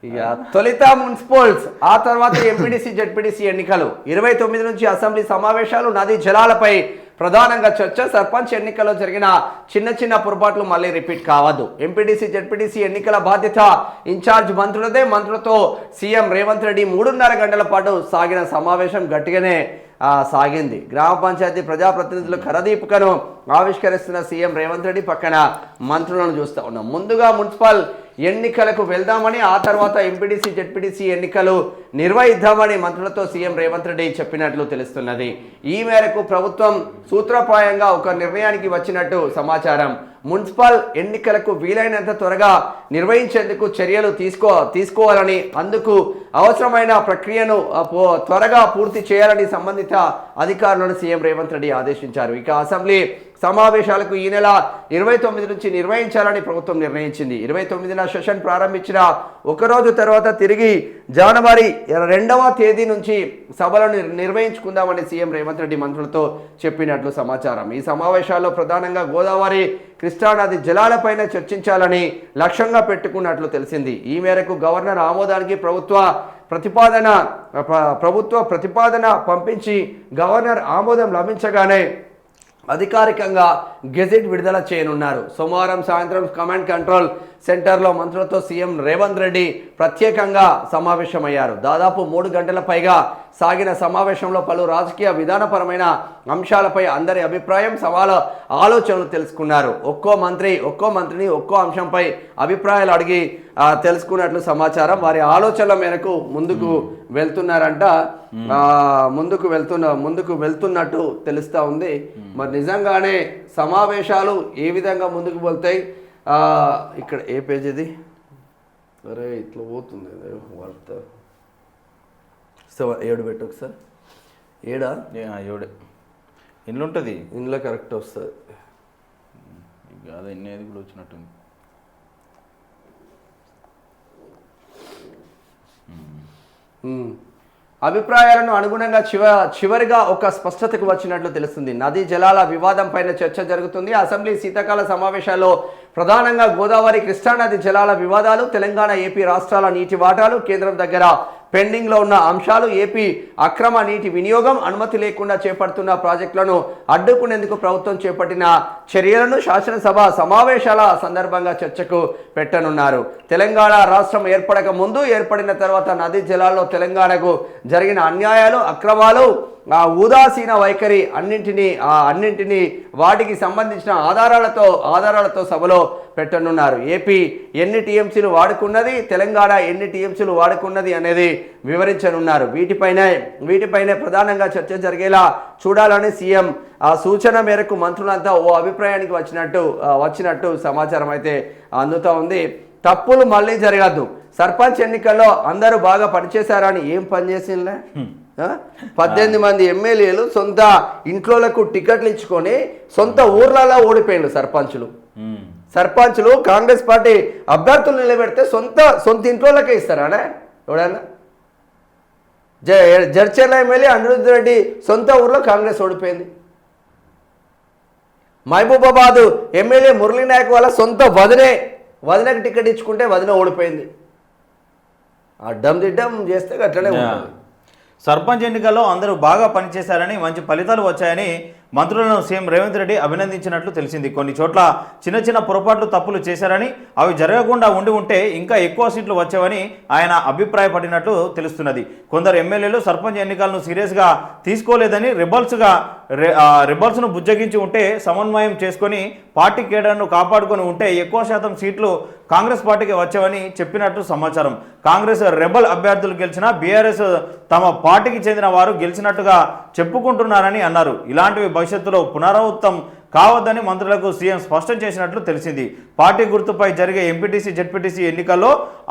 ఇక తొలిత మున్సిపల్స్, ఆ తర్వాత ఎంపీటీసీ జెడ్పీటీసీ ఎన్నికలు, 29 నుంచి అసెంబ్లీ సమావేశాలు, నదీ జలాలపై ప్రధానంగా చర్చ. సర్పంచ్ ఎన్నికల్లో జరిగిన చిన్న చిన్న పొరపాట్లు మళ్ళీ రిపీట్ కావద్దు. ఎంపీటీసీ జెడ్పీటీసీ ఎన్నికల బాధ్యత ఇన్ఛార్జ్ మంత్రులదే. మంత్రులతో సీఎం రేవంత్ రెడ్డి 3.5 గంటల పాటు సాగిన సమావేశం గట్టిగానే సాగింది. గ్రామ పంచాయతీ ప్రజాప్రతినిధులు కరదీపికను ఆవిష్కరిస్తున్న సీఎం రేవంత్ రెడ్డి పక్కన మంత్రులను చూస్తూ ఉన్నాం. ముందుగా మున్సిపల్ ఎన్నికలకు వెళ్దామని, ఆ తర్వాత ఎంపీటీసీ జెడ్పీటీసీ ఎన్నికలు నిర్వహిద్దామని మంత్రులతో సీఎం రేవంత్ రెడ్డి చెప్పినట్లు తెలుస్తున్నది. ఈ మేరకు ప్రభుత్వం సూత్రప్రాయంగా ఒక నిర్ణయానికి వచ్చినట్టు సమాచారం. మున్సిపల్ ఎన్నికలకు వీలైనంత త్వరగా నిర్వహించేందుకు చర్యలు తీసుకోవాలని, అందుకు అవసరమైన ప్రక్రియను త్వరగా పూర్తి చేయాలని సంబంధిత అధికారులను సీఎం రేవంత్ రెడ్డి ఆదేశించారు. ఇక అసెంబ్లీ సమావేశాలకు ఈ నెల 29 నుంచి నిర్వహించాలని ప్రభుత్వం నిర్ణయించింది. 29న సెషన్ ప్రారంభించిన ఒకరోజు తర్వాత తిరిగి జనవరి 2వ తేదీ నుంచి సభలను నిర్వహించుకుందామని సీఎం రేవంత్ రెడ్డి మంత్రులతో చెప్పినట్లు సమాచారం. ఈ సమావేశాల్లో ప్రధానంగా గోదావరి, కృష్ణానది జలాలపైన చర్చించాలని లక్ష్యంగా పెట్టుకున్నట్లు తెలిసింది. ఈ మేరకు గవర్నర్ ఆమోదానికి ప్రభుత్వ ప్రతిపాదన పంపించి గవర్నర్ ఆమోదం లభించగానే అధికారికంగా గెజెట్ విడుదల చేయనున్నారు. సోమవారం సాయంత్రం కమాండ్ కంట్రోల్ సెంటర్లో మంత్రులతో సీఎం రేవంత్ రెడ్డి ప్రత్యేకంగా సమావేశమయ్యారు. దాదాపు 3 గంటల పైగా సాగిన సమావేశంలో పలు రాజకీయ విధానపరమైన అంశాలపై అందరి అభిప్రాయం, సవాలు, ఆలోచనలు తెలుసుకున్నారు. ఒక్కో మంత్రిని ఒక్కో అంశంపై అభిప్రాయాలు అడిగి తెలుసుకున్నట్లు సమాచారం. వారి ఆలోచనల మేరకు ముందుకు వెళ్తున్నట్టు తెలుస్తూ ఉంది. మరి నిజంగానే సమావేశాలు ఏ విధంగా ముందుకు వెళ్తాయి? ఇక్కడ ఏ పేజ్ ఇది? అరే ఇట్లా పోతుంది వార్త. 7 పెట్టు ఒకసారి. 7 ఇంట్లో ఉంటుంది, ఇంట్లో కరెక్ట్ వస్తుంది. అదే ఎన్ని కూడా వచ్చినట్టుంది. అభిప్రాయాలను అనుగుణంగా చివరిగా ఒక స్పష్టతకు వచ్చినట్లు తెలుస్తుంది. నదీ జలాల వివాదం పైన చర్చ జరుగుతుంది. అసెంబ్లీ శీతాకాల సమావేశాల్లో ప్రధానంగా గోదావరి, కృష్ణానది జలాల వివాదాలు, తెలంగాణ, ఏపీ రాష్ట్రాల నీటి వాటాలు, కేంద్రం దగ్గర పెండింగ్లో ఉన్న అంశాలు, ఏపీ అక్రమ నీటి వినియోగం, అనుమతి లేకుండా చేపడుతున్న ప్రాజెక్టులను అడ్డుకునేందుకు ప్రభుత్వం చేపట్టిన చర్యలను శాసనసభ సమావేశాల సందర్భంగా చర్చకు పెట్టనున్నారు. తెలంగాణ రాష్ట్రం ఏర్పడక ముందు, ఏర్పడిన తర్వాత నదీ జలాల్లో తెలంగాణకు జరిగిన అన్యాయాలు, అక్రమాలు, ఉదాసీన వైఖరి అన్నింటినీ వాటికి సంబంధించిన ఆధారాలతో సభలో పెట్టనున్నారు. ఏపీ ఎన్ని టీఎంసీలు వాడుకున్నది, తెలంగాణ ఎన్ని టీఎంసీలు వాడుకున్నది అనేది వివరించనున్నారు. వీటిపైనే ప్రధానంగా చర్చ జరిగేలా చూడాలని సీఎం సూచన మేరకు మంత్రులంతా ఓ అభిప్రాయానికి వచ్చినట్టు సమాచారం అయితే అందుతూ ఉంది. తప్పులు మళ్ళీ జరగద్దు. సర్పంచ్ ఎన్నికల్లో అందరూ బాగా పనిచేశారని ఏం పనిచేసిందే? 18 మంది ఎమ్మెల్యేలు సొంత ఇంట్లోలకు టికెట్లు ఇచ్చుకొని సొంత ఊర్లలో ఓడిపోయిండు. సర్పంచులు కాంగ్రెస్ పార్టీ అభ్యర్థులు నిలబెడితే సొంత ఇంట్లోకే ఇస్తారా? ఎవడన్నా? జడ్చర్ల ఎమ్మెల్యే అనిరుద్ధ్ రెడ్డి సొంత ఊర్లో కాంగ్రెస్ ఓడిపోయింది. మహబూబాబాద్ ఎమ్మెల్యే మురళీ నాయక్ వాళ్ళ సొంత వదినకు టికెట్ ఇచ్చుకుంటే వదిన ఓడిపోయింది. అడ్డం దిడ్డం చేస్తే అట్లనే ఉంటుంది. సర్పంచ్ ఎన్నికల్లో అందరూ బాగా పనిచేశారని, మంచి ఫలితాలు వచ్చాయని మంత్రులను సీఎం రేవంత్ రెడ్డి అభినందించినట్లు తెలిసింది. కొన్ని చోట్ల చిన్న పొరపాట్లు, తప్పులు చేశారని, అవి జరగకుండా ఉంటే ఇంకా ఎక్కువ సీట్లు వచ్చేవని ఆయన అభిప్రాయపడినట్లు తెలుస్తున్నది. కొందరు ఎమ్మెల్యేలు సర్పంచ్ ఎన్నికలను సీరియస్గా తీసుకోలేదని, రిబల్స్ను బుజ్జగించి ఉంటే, సమన్వయం చేసుకొని పార్టీ కేడర్ను కాపాడుకొని ఉంటే ఎక్కువ శాతం సీట్లు కాంగ్రెస్ పార్టీకి వచ్చావని చెప్పినట్టు సమాచారం. కాంగ్రెస్ రెబల్ అభ్యర్థులు గెలిచినా బీఆర్ఎస్ తమ పార్టీకి చెందిన వారు గెలిచినట్టుగా చెప్పుకుంటున్నారని అన్నారు. ఇలాంటివి భవిష్యత్తులో పునరావృతం కావద్దని మంత్రులకు సీఎం స్పష్టం చేసినట్లు తెలిసింది. పార్టీ గుర్తుపై జరిగే ఎంపీటీసీ, జెడ్పీటీసీ ఎన్నికల్లో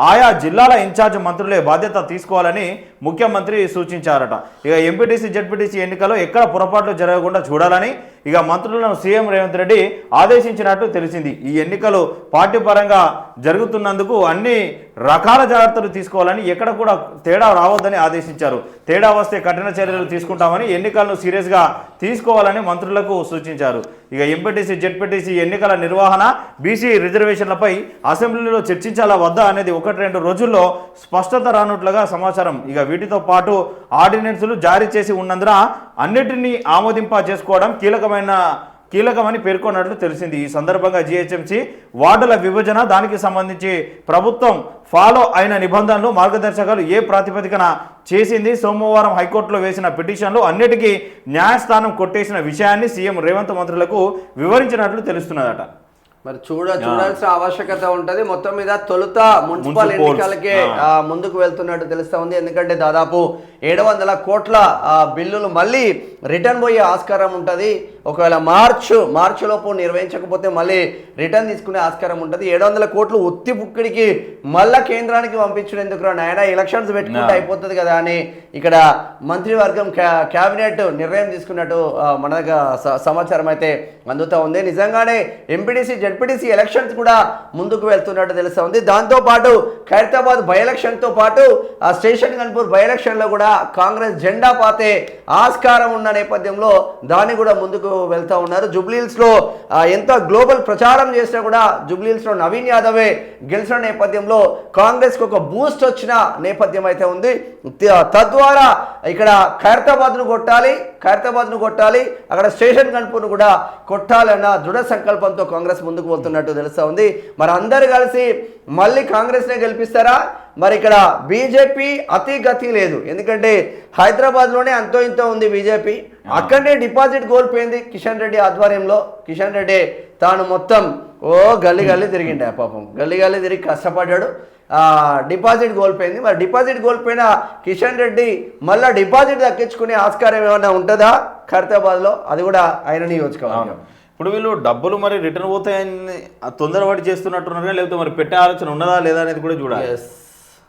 ఆయా జిల్లాల ఇన్ఛార్జ్ మంత్రులే బాధ్యత తీసుకోవాలని ముఖ్యమంత్రి సూచించారట. ఇక ఎంపీటీసీ, జెడ్పీటీసీ ఎన్నికల్లో ఎక్కడ పొరపాట్లు జరగకుండా చూడాలని ఇక మంత్రులను సీఎం రేవంత్ రెడ్డి ఆదేశించినట్టు తెలిసింది. ఈ ఎన్నికలు పార్టీ పరంగా జరుగుతున్నందుకు అన్ని రకాల జాగ్రత్తలు తీసుకోవాలని ఎక్కడ కూడా తేడా రావద్దని ఆదేశించారు. తేడా వస్తే కఠిన చర్యలు తీసుకుంటామని ఎన్నికలను సీరియస్గా తీసుకోవాలని మంత్రులకు సూచించారు. ఇక ఎంపీటీసీ జెడ్పీటీసీ ఎన్నికల నిర్వహణ, బీసీ రిజర్వేషన్లపై అసెంబ్లీలో చర్చించాలా వద్దా అనేది 1-2 రోజుల్లో స్పష్టత రానుట్లుగా సమాచారం. ఇక వీటితో పాటు ఆర్డినెన్సులు జారీ చేసి ఉన్నందున అన్నిటినీ ఆమోదింప చేసుకోవడం కీలకమని పేర్కొన్నట్లు తెలిసింది. ఈ సందర్భంగా జీహెచ్ఎంసీ వార్డుల విభజన, దానికి సంబంధించి ప్రభుత్వం ఫాలో అయిన నిబంధనలు, మార్గదర్శకాలు ఏ ప్రాతిపదికన చేసింది, సోమవారం హైకోర్టులో వేసిన పిటిషన్లు అన్నిటికీ న్యాయస్థానం కొట్టేసిన విషయాన్ని సీఎం రేవంత్ మంత్రులకు వివరించినట్లు తెలుస్తున్నదట. మరి చూడాల్సిన ఆవశ్యకత ఉంటది. మొత్తం మీద తొలుత మున్సిపల్ ఎన్నికలకే ముందుకు వెళ్తున్నట్టు తెలుస్తా ఉంది. ఎందుకంటే దాదాపు 700 కోట్ల బిల్లులు మళ్ళీ రిటర్న్ పోయే ఆస్కారం ఉంటుంది. ఒకవేళ మార్చి లోపు నిర్వహించకపోతే మళ్ళీ రిటర్న్ తీసుకునే ఆస్కారం ఉంటుంది. 700 కోట్లు ఉత్తి పుక్కిడికి మళ్ళా కేంద్రానికి పంపించినందుకు నాయన ఎలక్షన్స్ పెట్టుకుంటే అయిపోతుంది కదా అని ఇక్కడ మంత్రివర్గం క్యాబినెట్ నిర్ణయం తీసుకున్నట్టు మన సమాచారం అయితే అందుతూ ఉంది. నిజంగానే ఎంపీటీసీ జెడ్పీటీసీ ఎలక్షన్స్ కూడా ముందుకు వెళ్తున్నట్టు తెలుస్తా ఉంది. దాంతోపాటు ఖైరతాబాద్ బై ఎలక్షన్తో పాటు స్టేషన్ గన్పూర్ బై ఎలక్షన్లో కూడా కాంగ్రెస్ జెండా పాతే ఆస్కారం ఉన్న నేపథ్యంలో దాన్ని కూడా ముందుకు వెళ్తా ఉన్నారు. జూబ్లీహిల్స్లో ఎంత గ్లోబల్ ప్రచారం చేసినా కూడా జూబ్లీహిల్స్లో నవీన్ యాదవే గెలిచిన నేపథ్యంలో కాంగ్రెస్కి ఒక బూస్ట్ వచ్చిన నేపథ్యం అయితే ఉంది. తద్వారా ఇక్కడ ఖైరతాబాద్ను కొట్టాలి, అక్కడ స్టేషన్ గన్పూర్ను కూడా కొట్టాలన్న దృఢ సంకల్పంతో కాంగ్రెస్ ముందుకు వెళ్తున్నట్టు తెలుస్తా ఉంది. మరి అందరు కలిసి మళ్ళీ కాంగ్రెస్నే గెలిపిస్తారా? మరి ఇక్కడ బీజేపీ అతి గతి లేదు. ఎందుకంటే హైదరాబాద్లోనే అంతో ఇంతో ఉంది బీజేపీ, అక్కడనే డిపాజిట్ కోల్పోయింది కిషన్ రెడ్డి ఆధ్వర్యంలో. కిషన్ రెడ్డి తాను మొత్తం గల్లీ తిరిగిండే, పాపం గల్లీ తిరిగి కష్టపడ్డాడు, డిపాజిట్ కోల్పోయింది. మరి డిపాజిట్ కోల్పోయిన కిషన్ రెడ్డి మళ్ళీ డిపాజిట్ దక్కించుకునే ఆస్కారం ఏమైనా ఉంటుందా ఖైరతాబాద్లో? అది కూడా ఆయన నియోజకవర్గం. ఇప్పుడు వీళ్ళు డబ్బులు మరి రిటర్న్ పోతాయని తొందరపడి చేస్తున్నట్టున్నారు, లేకపోతే మరి పెట్టే ఆలోచన ఉన్నదా లేదా అనేది కూడా చూడాలి.